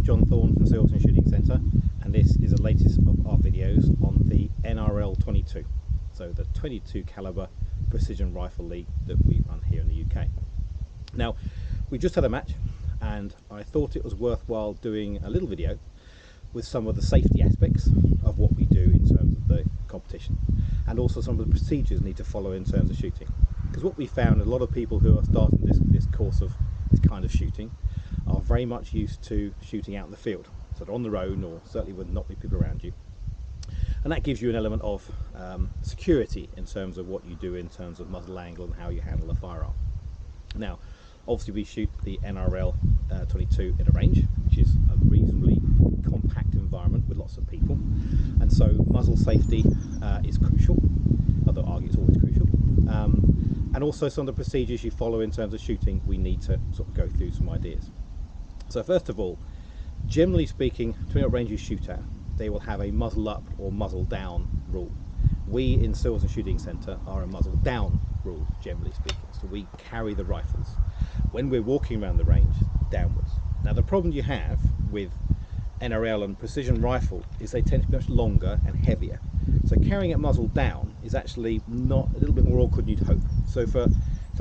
from Silverton Shooting Centre, and this is the latest of our videos on the NRL22, so the 22 caliber precision rifle league that we run here in the UK. Now, we just had a match and I thought it was worthwhile doing a little video with some of the safety aspects of what we do in terms of the competition, and also some of the procedures need to follow in terms of shooting. Because what we found, a lot of people who are starting this course of this kind of shooting are very much used to shooting out in the field, so they're on their own, or certainly would not be people around you, and that gives you an element of security in terms of what you do in terms of muzzle angle and how you handle a firearm. Now, obviously we shoot the NRL22 in a range, which is a reasonably compact environment with lots of people, and so muzzle safety is crucial, although I argue it's always crucial, and also some of the procedures you follow in terms of shooting, we need to sort of go through some ideas. So first of all, generally speaking, depending on what range you shoot at, they will have a muzzle up or muzzle down rule. We in Silverton Shooting Centre are a muzzle down rule, generally speaking, so we carry the rifles when we're walking around the range downwards. Now, the problem you have with NRL and precision rifle is they tend to be much longer and heavier, so carrying it muzzle down is actually not a little bit more awkward than you'd hope. So for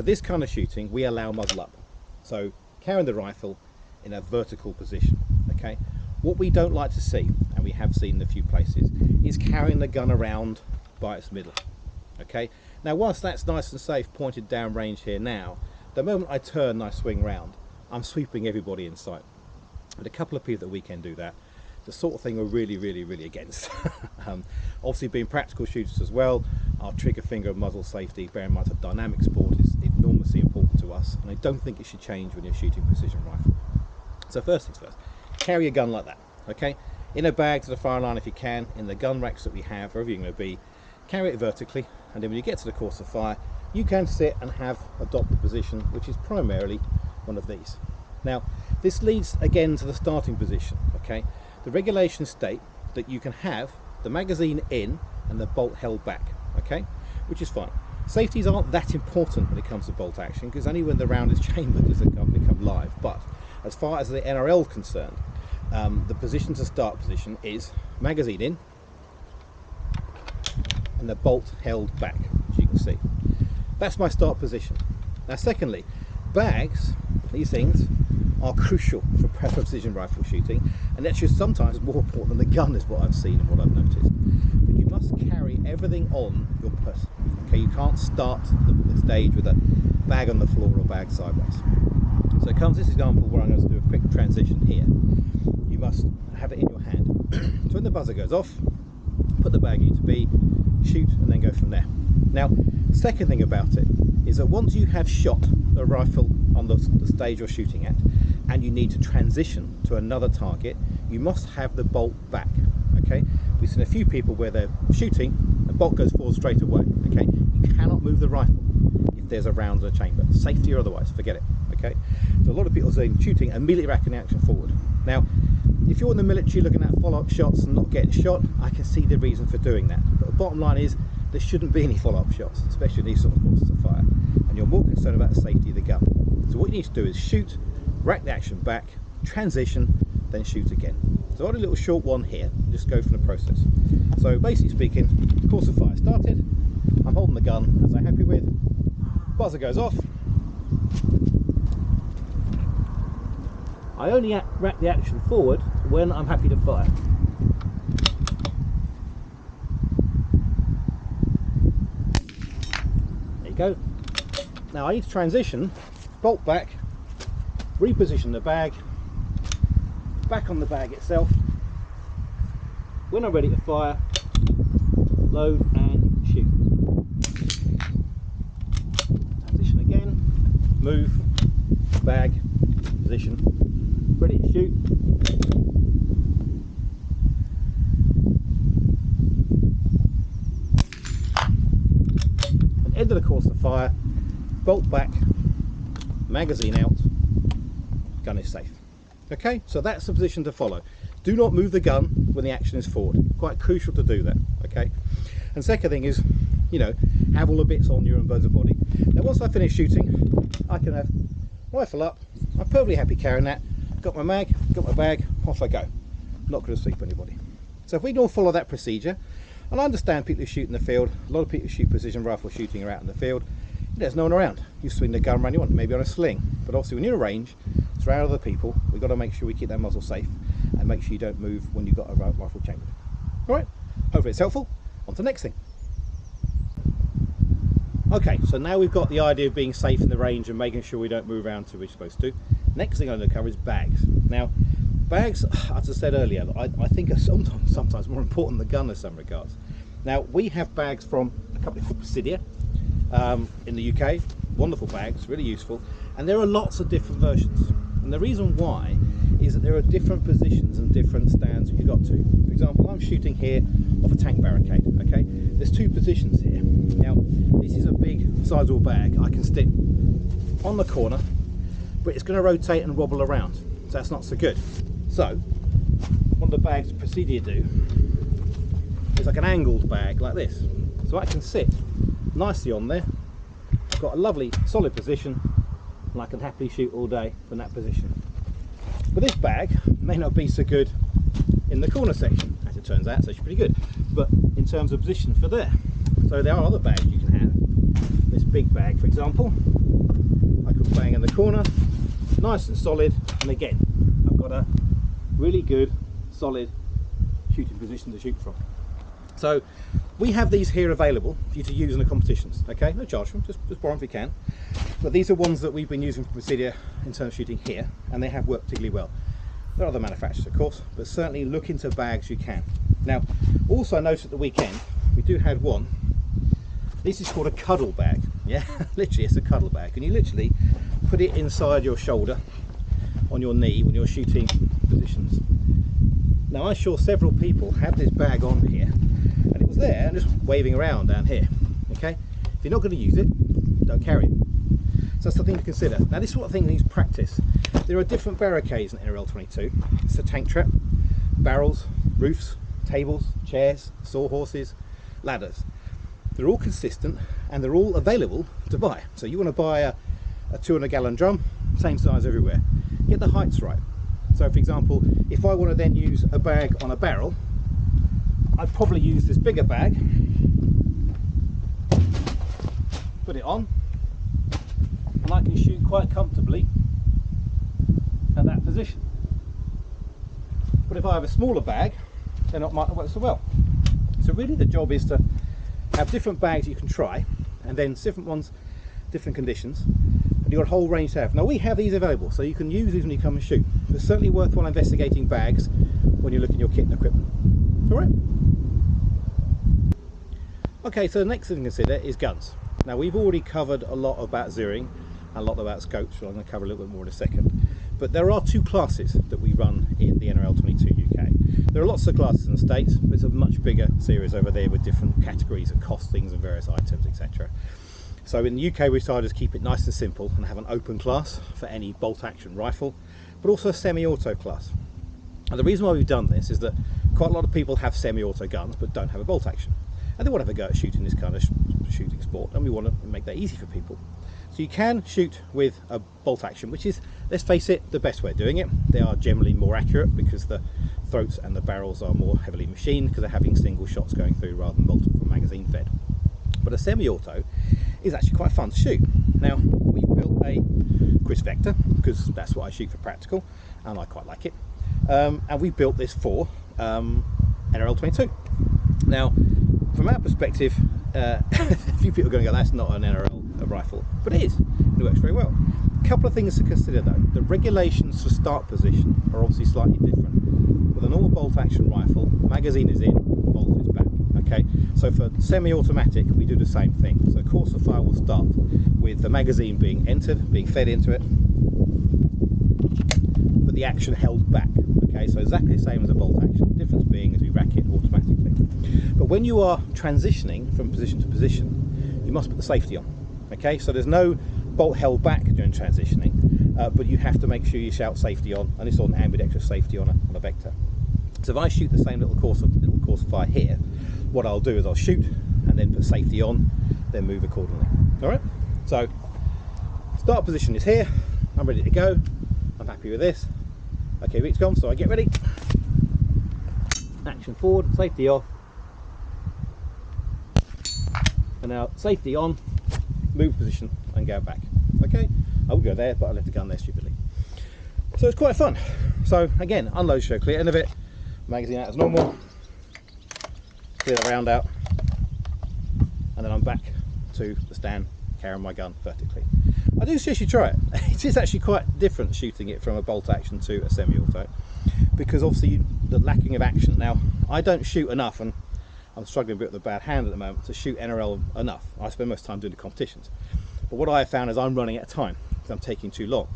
this kind of shooting, we allow muzzle up, so carrying the rifle in a vertical position. Okay, what we don't like to see, and we have seen in a few places, is carrying the gun around by its middle. Okay, now whilst that's nice and safe pointed down range here now, the moment I turn and I swing round, I'm sweeping everybody in sight. And a couple of people that we can do that, the sort of thing we're really against. Obviously, being practical shooters as well, our trigger finger and muzzle safety, bear in mind it's a dynamic sport, is enormously important to us, and I don't think it should change when you're shooting precision rifle. So first things first, carry a gun like that, okay? In a bag to the fire line if you can, in the gun racks that we have, wherever you're going to be, carry it vertically, and then when you get to the course of fire, you can sit and adopt the position, which is primarily one of these. Now, this leads again to the starting position, okay? The regulations state that you can have the magazine in and the bolt held back, okay? Which is fine. Safeties aren't that important when it comes to bolt action, because only when the round is chambered does the gun become live. But as far as the NRL is concerned, the position to start position is magazine in and the bolt held back, as you can see. That's my start position. Now secondly, bags, these things, are crucial for precision rifle shooting, and actually sometimes more important than the gun is what I've seen and what I've noticed. But you must carry everything on your person. Okay, you can't start the stage with a bag on the floor or bag sideways. So it comes this example where I'm going to do a quick transition here. You must have it in your hand. So when the buzzer goes off, put the bag into B, shoot, and then go from there. Now, second thing about it is that once you have shot the rifle on the stage you're shooting at, and you need to transition to another target, you must have the bolt back. Okay, we've seen a few people where they're shooting, the bolt goes forward straight away. Okay, you cannot move the rifle if there's a round in a chamber, safety or otherwise, forget it. Okay, so a lot of people are saying shooting, immediately racking the action forward. Now, if you're in the military looking at follow-up shots and not getting shot, I can see the reason for doing that. But the bottom line is there shouldn't be any follow-up shots, especially in these sort of courses of fire, and you're more concerned about the safety of the gun. So what you need to do is shoot, rack the action back, transition, then shoot again. So I've got a little short one here, just go through the process. So basically speaking, course of fire started, I'm holding the gun as I'm happy with, buzzer goes off, I only rack the action forward when I'm happy to fire. There you go. Now I need to transition, bolt back, reposition the bag, back on the bag itself. When I'm ready to fire, load and shoot. Transition again, move, bag, position, ready to shoot. And end of the course of fire, bolt back, magazine out, gun is safe. Okay, so that's the position to follow. Do not move the gun when the action is forward. Quite crucial to do that. Okay, and second thing is, you know, have all the bits on your buzzer body. Now once I finish shooting, I can have rifle up. I'm perfectly happy carrying that. Got my mag, got my bag, off I go. Not going to sweep anybody. So if we don't follow that procedure, and I understand people who shoot in the field, a lot of people who shoot precision rifle shooting are out in the field, there's no one around. You swing the gun around you want, maybe on a sling. But obviously when you're in a range, surrounded other people, we've got to make sure we keep that muzzle safe and make sure you don't move when you've got a rifle chambered. Alright, hopefully it's helpful. On to the next thing. Okay, so now we've got the idea of being safe in the range and making sure we don't move around to we're supposed to. Next thing I'm going to cover is bags. Now, bags, as I said earlier, I think are sometimes more important than the gun in some regards. Now, we have bags from a company called Presidia in the UK. Wonderful bags, really useful. And there are lots of different versions. And the reason why is that there are different positions and different stands that you've got to. For example, I'm shooting here off a tank barricade, okay? There's two positions here. Now, this is a big sizable bag I can stick on the corner, but it's going to rotate and wobble around, so that's not so good. So, one of the bags Presidia do is like an angled bag like this. So I can sit nicely on there, I've got a lovely solid position, and I can happily shoot all day from that position. But this bag may not be so good in the corner section, as it turns out, so it's pretty good. But in terms of position for there, so there are other bags you can have. This big bag, for example, I can bang in the corner, nice and solid, and again, I've got a really good, solid shooting position to shoot from. So we have these here available for you to use in the competitions. Okay, no charge for them, just borrow them if you can. But these are ones that we've been using for Presidia in terms of shooting here, and they have worked particularly well. There are other manufacturers, of course, but certainly look into bags you can. Now, also I noticed at the weekend we do have one. This is called a cuddle bag. Yeah, literally, it's a cuddle bag, and you literally put it inside your shoulder, on your knee when you're shooting positions. Now, I saw several people have this bag on here, and it was there and just waving around down here. Okay, if you're not going to use it, don't carry it. So that's the thing to consider. Now, this sort of thing needs practice. There are different barricades in NRL22. It's a tank trap, barrels, roofs, tables, chairs, sawhorses, ladders. They're all consistent and they're all available to buy. So you want to buy a 200-gallon drum, same size everywhere. Get the heights right. So for example, if I want to then use a bag on a barrel, I'd probably use this bigger bag, put it on, and I can shoot quite comfortably at that position. But if I have a smaller bag, then it might not work so well. So really the job is to have different bags you can try, and then different ones, different conditions, and you've got a whole range to have. Now we have these available, so you can use these when you come and shoot. It's certainly worthwhile investigating bags when you're looking at your kit and equipment. Alright? Okay, so the next thing to consider is guns. Now we've already covered a lot about zeroing and a lot about scopes, so I'm going to cover a little bit more in a second. But there are two classes that we run in the NRL22 UK. There are lots of classes in the States, but it's a much bigger series over there with different categories of costings and various items, etc. So in the UK we decided to keep it nice and simple and have an open class for any bolt action rifle, but also a semi-auto class. And the reason why we've done this is that quite a lot of people have semi-auto guns but don't have a bolt action. And they want to have a go at shooting this kind of shooting sport, and we want to make that easy for people. So you can shoot with a bolt action, which is, let's face it, the best way of doing it. They are generally more accurate because the throats and the barrels are more heavily machined because they're having single shots going through rather than multiple magazine fed. But a semi-auto is actually quite fun to shoot. Now, we built a Chris Vector because that's what I shoot for practical, and I quite like it. And we built this for NRL22. Now, from our perspective, a few people are going to go, that's not an NRL rifle, but it is. It works very well. A couple of things to consider though. The regulations for start position are obviously slightly different. With a normal bolt action rifle, magazine is in, bolt is back. Okay, so for semi-automatic we do the same thing. So course of fire will start with the magazine being entered, being fed into it, but the action held back. Okay, so exactly the same as a bolt action. The difference being is we rack it automatically. But when you are transitioning from position to position, you must put the safety on. Okay, so there's no bolt held back during transitioning, but you have to make sure you shout safety on, and it's on ambidextrous safety on a Vector. So if I shoot the same little course of fire here, what I'll do is I'll shoot and then put safety on, then move accordingly. All right, so start position is here, I'm ready to go, I'm happy with this, Okay, Vic's gone, so I get ready. Action forward, safety off. And now safety on, move position and go back. Okay, I would go there, but I left the gun there stupidly. So it's quite fun. So again, unload, show, clear, end of it, magazine out as normal, clear the round out, and then I'm back to the stand carrying my gun vertically. I do suggest you try it. It is actually quite different shooting it from a bolt action to a semi-auto, because obviously the lacking of action. Now, I don't shoot enough, and I'm struggling a bit with a bad hand at the moment, to shoot NRL enough. I spend most of the time doing the competitions. But what I have found is I'm running out of time because I'm taking too long.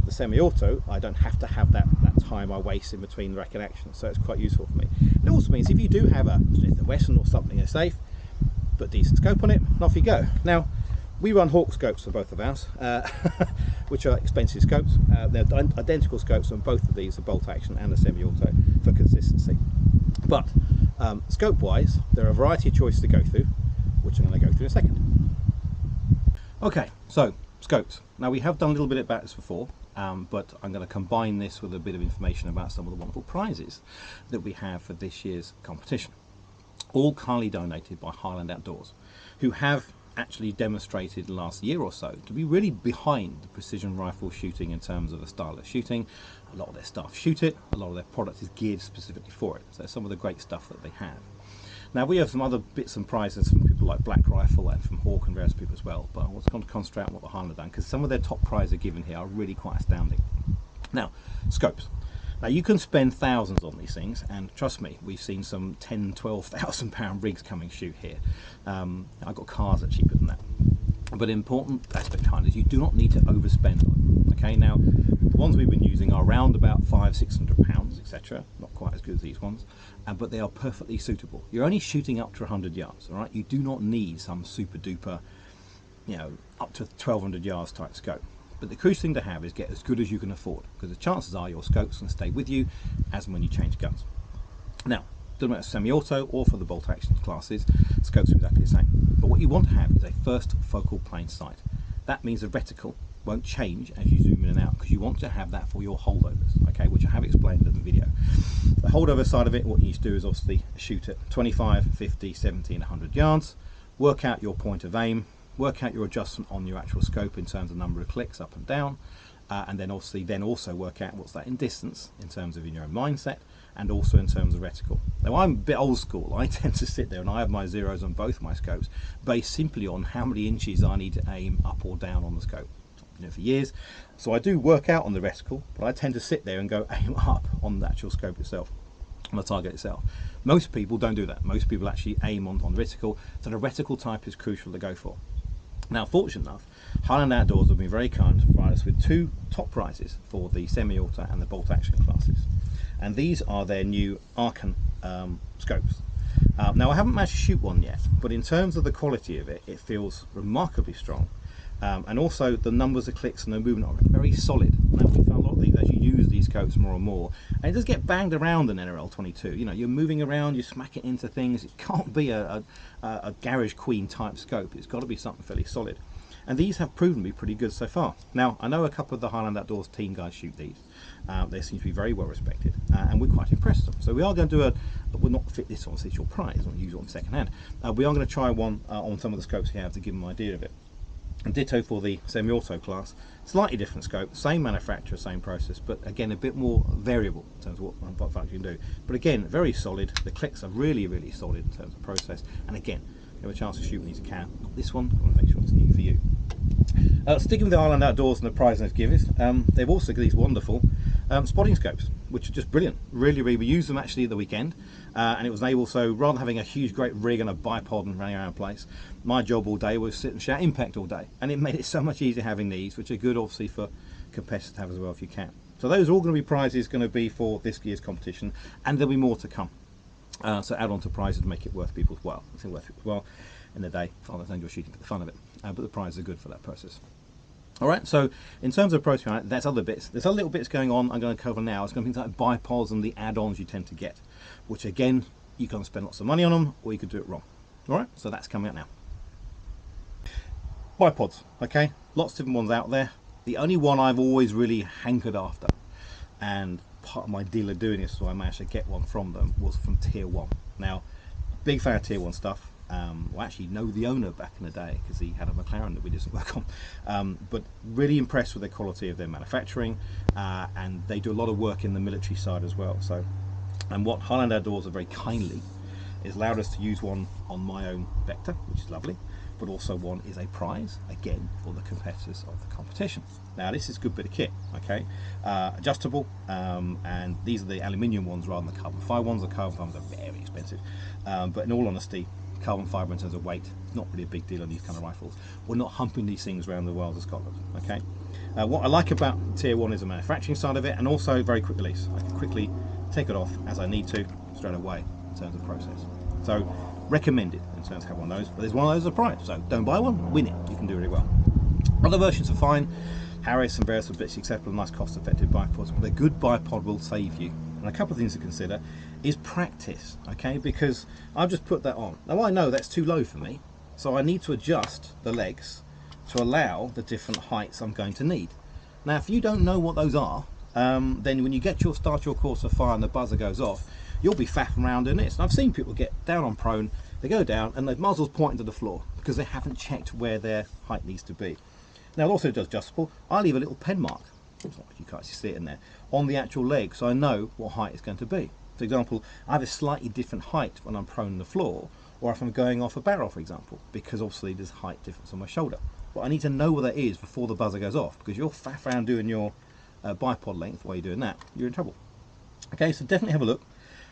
The semi-auto, I don't have to have that time I waste in between the rack and action, so it's quite useful for me. It also means if you do have a Smith & Wesson or something that's safe, put a decent scope on it, and off you go. Now, we run Hawk scopes for both of ours, which are expensive scopes. They're identical scopes on both of these, the bolt action and the semi-auto, for consistency. But scope-wise, there are a variety of choices to go through, which I'm going to go through in a second. Okay, so scopes. Now, we have done a little bit about this before, but I'm going to combine this with a bit of information about some of the wonderful prizes that we have for this year's competition. All kindly donated by Highland Outdoors, who have actually demonstrated the last year or so to be really behind the precision rifle shooting in terms of a style of shooting. A lot of their staff shoot it, a lot of their product is geared specifically for it, so some of the great stuff that they have. Now, we have some other bits and prizes from people like Black Rifle and from Hawk and various people as well, but I was going to concentrate on what the Highland have done, because some of their top prizes given here are really quite astounding. Now, scopes. Now, you can spend thousands on these things, and trust me, we've seen some £10,000–12,000 rigs coming shoot here. I've got cars that are cheaper than that. But an important aspect behind it is you do not need to overspend on them. Okay, now the ones we've been using are around about £500–600, etc. Not quite as good as these ones, but they are perfectly suitable. You're only shooting up to 100 yards, all right? You do not need some super duper, you know, up to 1200 yards type scope. But the crucial thing to have is get as good as you can afford, because the chances are your scope's going to stay with you as and when you change guns. Now, doesn't matter semi-auto or for the bolt action classes, scopes are exactly the same. But what you want to have is a first focal plane sight. That means the reticle won't change as you zoom in and out, because you want to have that for your holdovers, okay, which I have explained in the video. The holdover side of it, what you need to do is obviously shoot at 25, 50, 70 and 100 yards, work out your point of aim, work out your adjustment on your actual scope in terms of number of clicks up and down, and then obviously also work out what's that in distance in terms of in your own mindset, and also in terms of reticle. Now, I'm a bit old school. I tend to sit there and I have my zeros on both my scopes based simply on how many inches I need to aim up or down on the scope. I've been doing it for years, so I do work out on the reticle, but I tend to sit there and go aim up on the actual scope itself, on the target itself. Most people don't do that. Most people actually aim on the reticle, so the reticle type is crucial to go for. Now, fortunate enough, Highland Outdoors have been very kind to provide us with two top prizes for the semi-auto and the bolt action classes, and these are their new Archon scopes. Now, I haven't managed to shoot one yet, but in terms of the quality of it, it feels remarkably strong, and also the numbers of clicks and the movement are very solid. Now, we found a lot of these as you use these scopes more and more, and it does get banged around in NRL22. You know, you're moving around, you smack it into things. It can't be a garage queen type scope. It's got to be something fairly solid, and these have proven to be pretty good so far. Now, I know a couple of the Highland Outdoors team guys shoot these. They seem to be very well respected, and we're quite impressed with them. So we are going to do we'll not fit this on, so it's your prize, not use it on second hand. We are going to try one on some of the scopes we have to give them an idea of it. And ditto for the semi-auto class, slightly different scope, same manufacturer, same process, but again a bit more variable in terms of what function you can do. But again, very solid. The clicks are really, really solid in terms of process. And again, you have a chance to shoot when you can. Not this one. I want to make sure it's new for you. Sticking with the Highland Outdoors and the prize they've given us, they've also got these wonderful spotting scopes, which are just brilliant. Really, really, we used them actually at the weekend, and it was able, so rather than having a huge great rig and a bipod and running around the place, my job all day was sit and shout impact all day, and it made it so much easier having these, which are good obviously for competitors to have as well if you can. So those are all going to be prizes going to be for this year's competition, and there'll be more to come. So add on to prizes to make it worth people's while. I think worth people's while in the day. I don't enjoy shooting for the fun of it, but the prizes are good for that process. All right, so in terms of approach, that's other bits. There's other little bits going on I'm going to cover now. It's going to be things like bipods and the add-ons you tend to get, which again, you can spend lots of money on them, or you could do it wrong. All right, so that's coming up now. Bipods, okay, lots of different ones out there. The only one I've always really hankered after, and part of my deal of doing this, so I managed to get one from them, was from Tier 1. Now, big fan of Tier 1 stuff. Well, actually know the owner back in the day because he had a McLaren that we didn't work on, but really impressed with the quality of their manufacturing, and they do a lot of work in the military side as well. So, and what Highland Outdoors are very kindly is allowed us to use one on my own Vector, which is lovely, but also one is a prize, again, for the competitors of the competition. Now this is a good bit of kit, okay? Adjustable, and these are the aluminium ones rather than the carbon fibre ones. The carbon fibres are very expensive, but in all honesty, carbon fibre in terms of weight, not really a big deal on these kind of rifles. We're not humping these things around the world of Scotland, okay? What I like about Tier 1 is the manufacturing side of it, and also very quick release. I can quickly take it off as I need to, straight away, in terms of process. So, recommended in terms of having one of those, but there's one of those at a price, so don't buy one, win it, you can do really well. Other versions are fine, Harris and various bits acceptable, nice cost-effective bipods, but a good bipod will save you. And a couple of things to consider is practice, okay, because I've just put that on. Now I know that's too low for me, so I need to adjust the legs to allow the different heights I'm going to need. Now if you don't know what those are, then when you start your course of fire and the buzzer goes off, you'll be faffing around doing this. And I've seen people get down on prone, they go down and their muzzle's pointing to the floor because they haven't checked where their height needs to be. Now it also does adjustable. I leave a little pen mark, it's not like you can't see it in there, on the actual leg, so I know what height it's going to be. For example, I have a slightly different height when I'm prone on the floor, or if I'm going off a barrel, for example, because obviously there's height difference on my shoulder. But I need to know what that is before the buzzer goes off, because you're faff around doing your bipod length while you're doing that, you're in trouble. Okay, so definitely have a look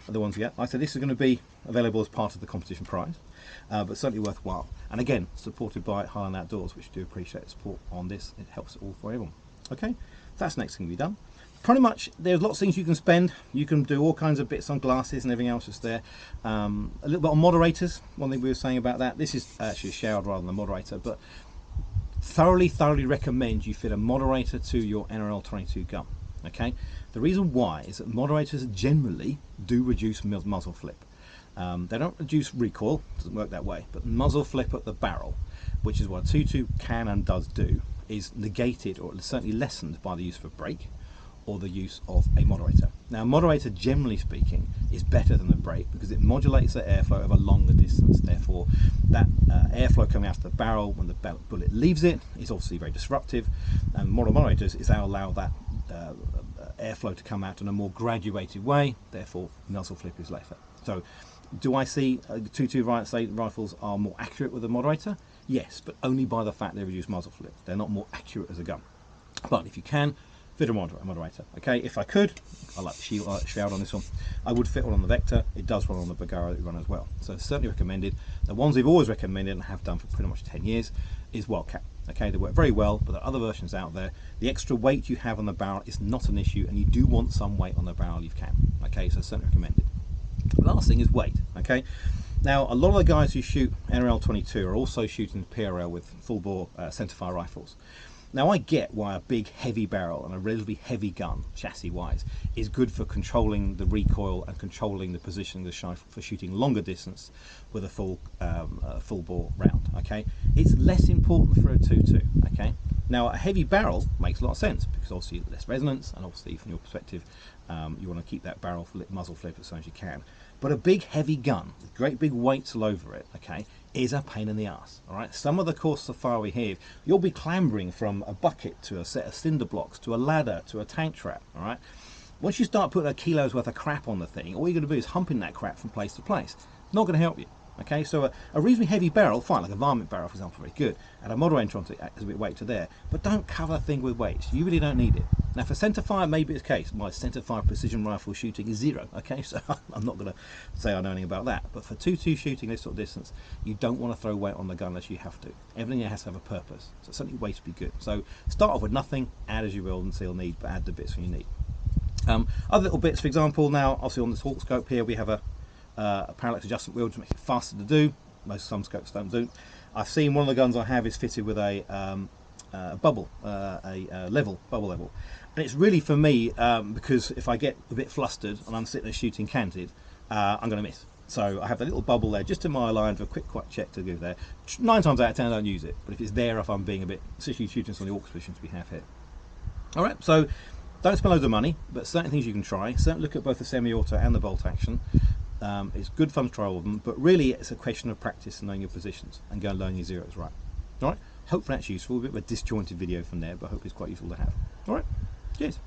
at the ones you get. Like I said, this is going to be available as part of the competition prize, but certainly worthwhile. And again, supported by Highland Outdoors, which do appreciate the support on this. It helps it all for everyone. Okay, that's next thing to be done. Pretty much, there's lots of things you can spend. You can do all kinds of bits on glasses and everything else that's there. A little bit on moderators. One thing we were saying about that. This is actually a shroud rather than a moderator, but thoroughly recommend you fit a moderator to your NRL22 gun. Okay, the reason why is that moderators generally do reduce muzzle flip. They don't reduce recoil, doesn't work that way, but muzzle flip at the barrel, which is what a 22 can and does do, is negated or certainly lessened by the use of a brake or the use of a moderator. Now a moderator, generally speaking, is better than a brake because it modulates the airflow over a longer distance. Therefore that airflow coming out of the barrel when the bullet leaves it is obviously very disruptive, and model moderators is they allow that airflow to come out in a more graduated way, therefore muzzle flip is lesser. So do I see 22 rifles are more accurate with a moderator? Yes, but only by the fact they reduce muzzle flip. They're not more accurate as a gun. But if you can, fit a moderator. Okay, if I could, I like the shroud on this one, I would fit one on the Vector. It does run on the Bergara that we run as well. So it's certainly recommended. The ones we've always recommended and have done for pretty much 10 years is Wildcat. Okay, they work very well, but there are other versions out there. The extra weight you have on the barrel is not an issue, and you do want some weight on the barrel you can. Okay, so certainly recommended. The last thing is weight. Okay, now a lot of the guys who shoot NRL22 are also shooting PRL with full bore centerfire rifles. Now I get why a big heavy barrel and a relatively heavy gun, chassis wise, is good for controlling the recoil and controlling the positioning of the rifle for shooting longer distance with a full bore round. Okay, it's less important for a 22. Okay, now a heavy barrel makes a lot of sense because obviously less resonance, and obviously from your perspective you want to keep that barrel muzzle flip as soon as you can. But a big heavy gun with great big weights all over it, okay, is a pain in the ass. All right, some of the courses of fire we have, you'll be clambering from a bucket to a set of cinder blocks to a ladder to a tank trap. All right, once you start putting a kilo's worth of crap on the thing, all you're going to do is humping that crap from place to place. It's not going to help you. Okay, so a reasonably heavy barrel, fine, like a varmint barrel for example, very good, and a moderator onto it as a bit weight to there, but don't cover the thing with weights. You really don't need it. Now for centre fire, maybe it's the case. My centre fire precision rifle shooting is 0. Okay, so I'm not going to say I know anything about that. But for 2-2 shooting this sort of distance, you don't want to throw weight on the gun unless you have to. Everything has to have a purpose. So certainly weight would be good. So start off with nothing, add as you will until need, but add the bits when you need. Other little bits, for example, now obviously on this hawk scope here we have a parallax adjustment wheel to make it faster to do. Some scopes don't do. I've seen one of the guns I have is fitted with a bubble level, and it's really for me because if I get a bit flustered and I'm sitting there shooting canted, I'm going to miss. So I have the little bubble there just in my line for a quick check to go there. 9 times out of 10 I don't use it, but if it's there, if I'm being a bit, especially shooting some of the AUX positions we have here. All right, so Don't spend loads of money, but certain things you can try. Certainly look at both the semi-auto and the bolt action. It's good fun to try all of them, but really it's a question of practice and knowing your positions and go and learn your zeros right. All right, hopefully that's useful. A bit of a disjointed video from there, but hopefully it's quite useful to have. All right, cheers.